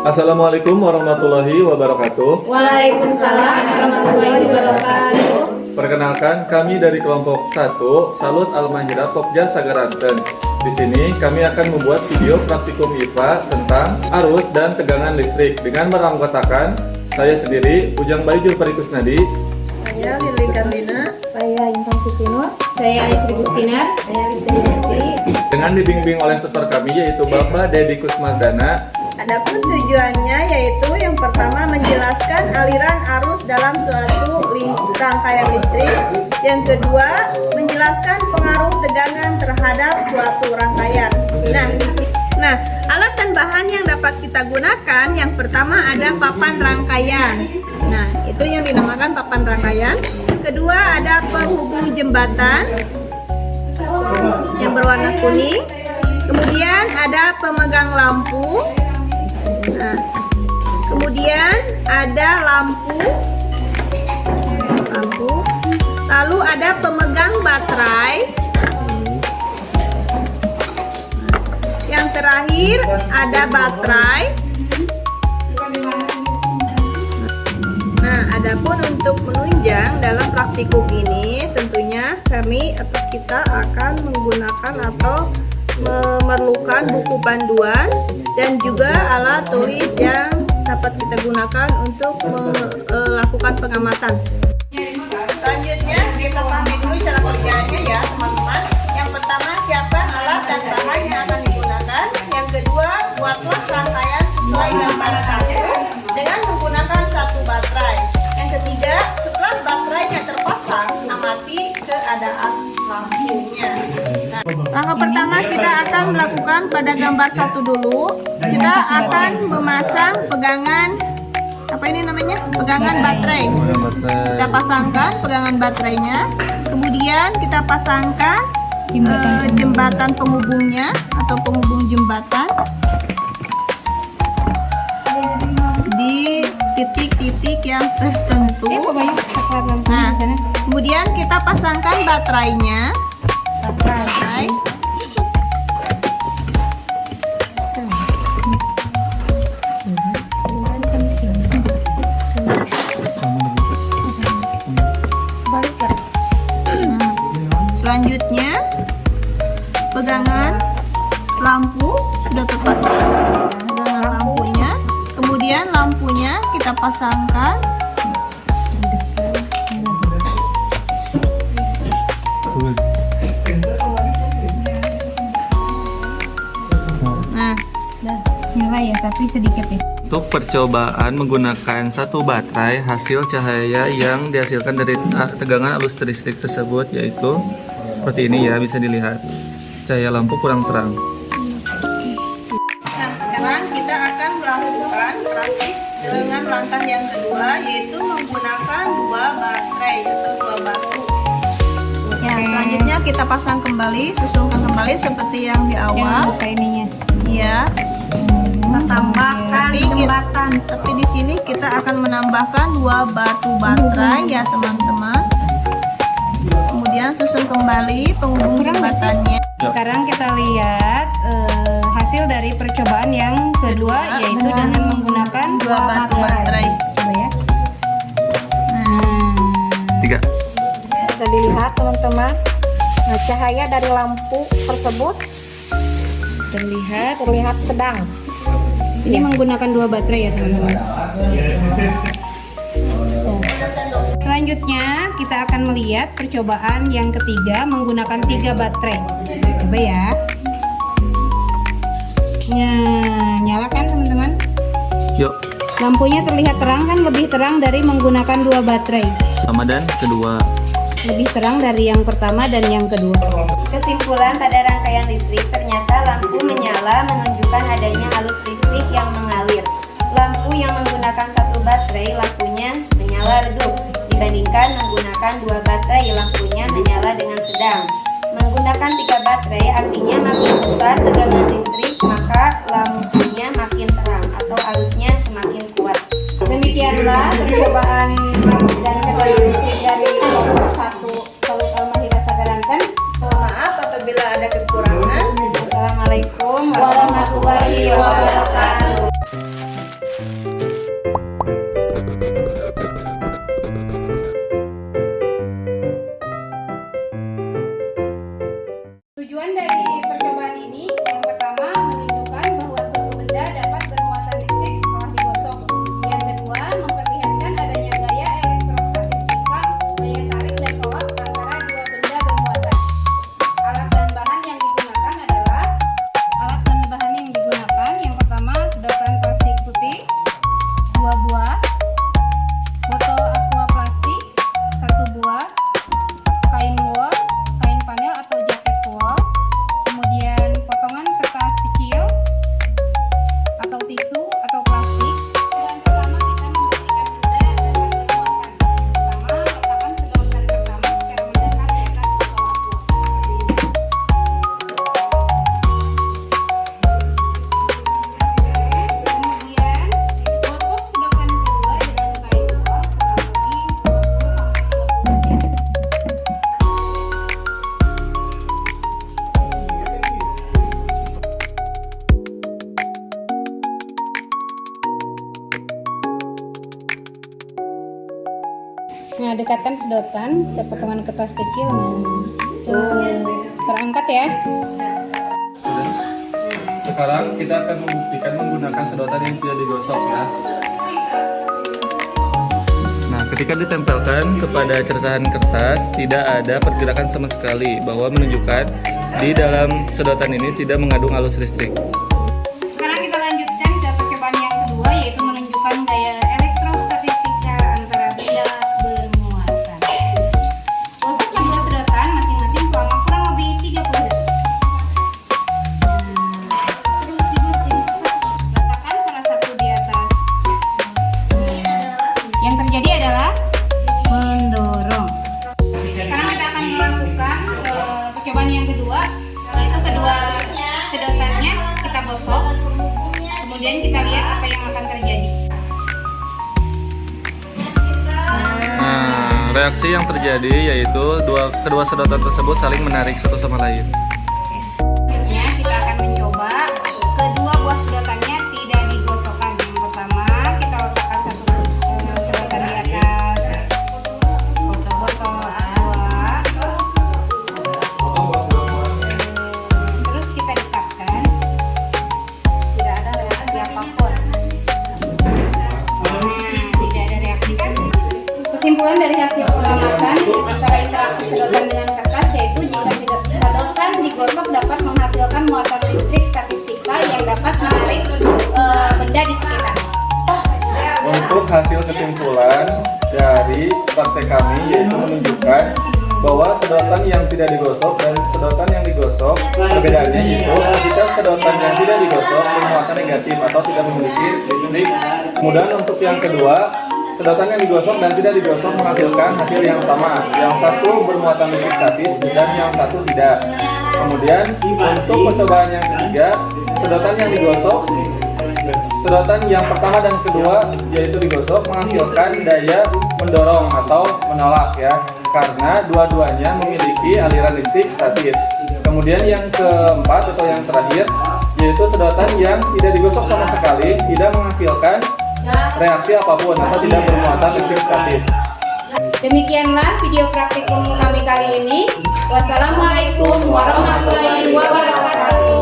Assalamualaikum warahmatullahi wabarakatuh. Waalaikumsalam warahmatullahi wabarakatuh. Perkenalkan, kami dari kelompok 1 Salut Al-Mahira Pokja Sagaranten. Di sini kami akan membuat video praktikum IPA tentang arus dan tegangan listrik dengan merangkutakan saya sendiri, Ujang Bayu Julpari Kusnadi, Saya Lili Kandina. Saya Intan Siti Nur. Saya Isri Gustinar. Saya Rizky Yanti. dengan dibimbing oleh tutor kami yaitu Bapak Dedi Kusmardana. Adapun tujuannya yaitu yang pertama menjelaskan aliran arus dalam suatu rangkaian listrik. Yang kedua menjelaskan pengaruh tegangan terhadap suatu rangkaian. Nah, alat dan bahan yang dapat kita gunakan yang pertama ada papan rangkaian. Nah, itu yang dinamakan papan rangkaian. Kedua ada penghubung jembatan yang berwarna kuning. Kemudian ada pemegang lampu. Nah, kemudian ada lampu. Lalu ada pemegang baterai. Yang terakhir ada baterai. Nah, adapun untuk menunjang dalam praktikum ini tentunya kami atau kita akan menggunakan atau memerlukan buku panduan dan juga alat tulis yang dapat kita gunakan untuk melakukan pengamatan. Selanjutnya kita pahami dulu cara kerjanya ya teman-teman. Yang pertama siapkan alat dan bahan yang akan digunakan. Yang kedua buatlah rangkaian sesuai gambar 1 dengan menggunakan 1 baterai. Yang ketiga setelah baterainya terpasang amati keadaan lampunya. Nah, langkah pertama kita akan melakukan pada gambar 1 dulu. Kita akan memasang pegangan pegangan baterai. Kita pasangkan pegangan baterainya. Kemudian kita pasangkan jembatan penghubungnya atau penghubung jembatan di titik-titik yang tertentu. Nah, kemudian kita pasangkan baterainya. Baterai. Selanjutnya pegangan lampu sudah terpasang. Pegangan lampunya, kemudian lampunya kita pasangkan. Nah, Nyala ya, tapi sedikit ya. Untuk percobaan menggunakan 1 baterai, hasil cahaya yang dihasilkan dari tegangan arus listrik tersebut yaitu seperti ini ya, bisa dilihat. Cahaya lampu kurang terang. Nah, sekarang kita akan melakukan praktik dengan langkah yang kedua yaitu menggunakan 2 baterai atau 2 batu. Ya, selanjutnya kita pasang kembali, susunkan kembali seperti yang di awal. Buka ininya. Iya. Tambahkan jembatan. Tapi di sini kita akan menambahkan 2 batu baterai ya teman-teman. Kemudian susun kembali penghubung jembatannya. Sekarang kita lihat hasil dari percobaan yang kedua, yaitu dengan menggunakan 2 batu baterai. Coba ya. 3. Bisa dilihat teman-teman, cahaya dari lampu tersebut terlihat sedang. Ini menggunakan 2 baterai ya teman-teman. Selanjutnya kita akan melihat percobaan yang ketiga menggunakan 3 baterai. Coba ya. Nah, nyala kan teman-teman? Yuk, Lampunya terlihat terang kan, lebih terang dari menggunakan 2 baterai. pertama dan kedua. Lebih terang dari yang pertama dan yang kedua. Kesimpulan pada rangkaian listrik, ternyata lampu menyala menunjukkan adanya arus listrik yang mengalir. Lampu yang menggunakan 1 baterai, lampunya menyala redup, dibandingkan menggunakan 2 baterai, lampunya menyala dengan sedang. Menggunakan 3 baterai artinya makin besar tegangan listrik, maka lampunya makin terang atau arusnya semakin kuat. Demikianlah percobaan dan tegangan listrik dari kelompok 1 Salut Al-Mahira Sagaranten. Mohon maaf apabila ada kekurangan. Assalamualaikum Warahmatullahi wabarakatuh. Nah, dekatkan sedotan ke potongan kertas kecil. Nah, tuh terangkat ya. Sekarang kita akan membuktikan menggunakan sedotan yang tidak digosok ya. Nah, ketika ditempelkan kepada cercahan kertas, tidak ada pergerakan sama sekali, bahwa menunjukkan di dalam sedotan ini tidak mengandung arus listrik. Sekarang kita lanjutkan ke percobaan yang kedua, yaitu menunjukkan gaya elektrostatika antara benda bermuatan. Gosok kedua sedotan masing-masing selama kurang lebih 30 detik. Terus letakkan salah satu di atas. Yang terjadi adalah mendorong. Sekarang kita akan melakukan percobaan yang kedua, yaitu kedua sedotannya kita gosok, kemudian kita lihat apa yang akan terjadi. Nah, reaksi yang terjadi yaitu kedua sedotan tersebut saling menarik satu sama lain. Selanjutnya kita akan mencoba kedua buah sedotannya tidak digosokkan. Yang pertama kita letakkan satu sedotan di atas botol aqua, terus kita dekatkan. Tidak ada reaksi apapun. Tidak ada reaksi kan? Kesimpulan dari hasil pengamatan antara interaksi sedotan dengan kertas yaitu jika sedotan digosok dapat menghasilkan muatan listrik statistika yang dapat menarik benda di sekitar. Untuk hasil kesimpulan dari praktek kami yaitu menunjukkan bahwa sedotan yang tidak digosok dan sedotan yang digosok perbedaannya yaitu jika sedotan yang tidak digosok bermuatan negatif atau tidak memiliki listrik. Kemudian untuk yang kedua, sedotan yang digosok dan tidak digosok menghasilkan hasil yang sama. Yang satu bermuatan listrik statis dan yang satu tidak. Kemudian untuk percobaan yang ketiga, sedotan yang digosok, sedotan yang pertama dan kedua yaitu digosok menghasilkan daya mendorong atau menolak ya, karena dua-duanya memiliki aliran listrik statis. Kemudian yang keempat atau yang terakhir yaitu sedotan yang tidak digosok sama sekali tidak menghasilkan reaksi apapun atau tidak bermuatan listrik statis. Demikianlah video praktikum kami kali ini. Wassalamualaikum warahmatullahi wabarakatuh.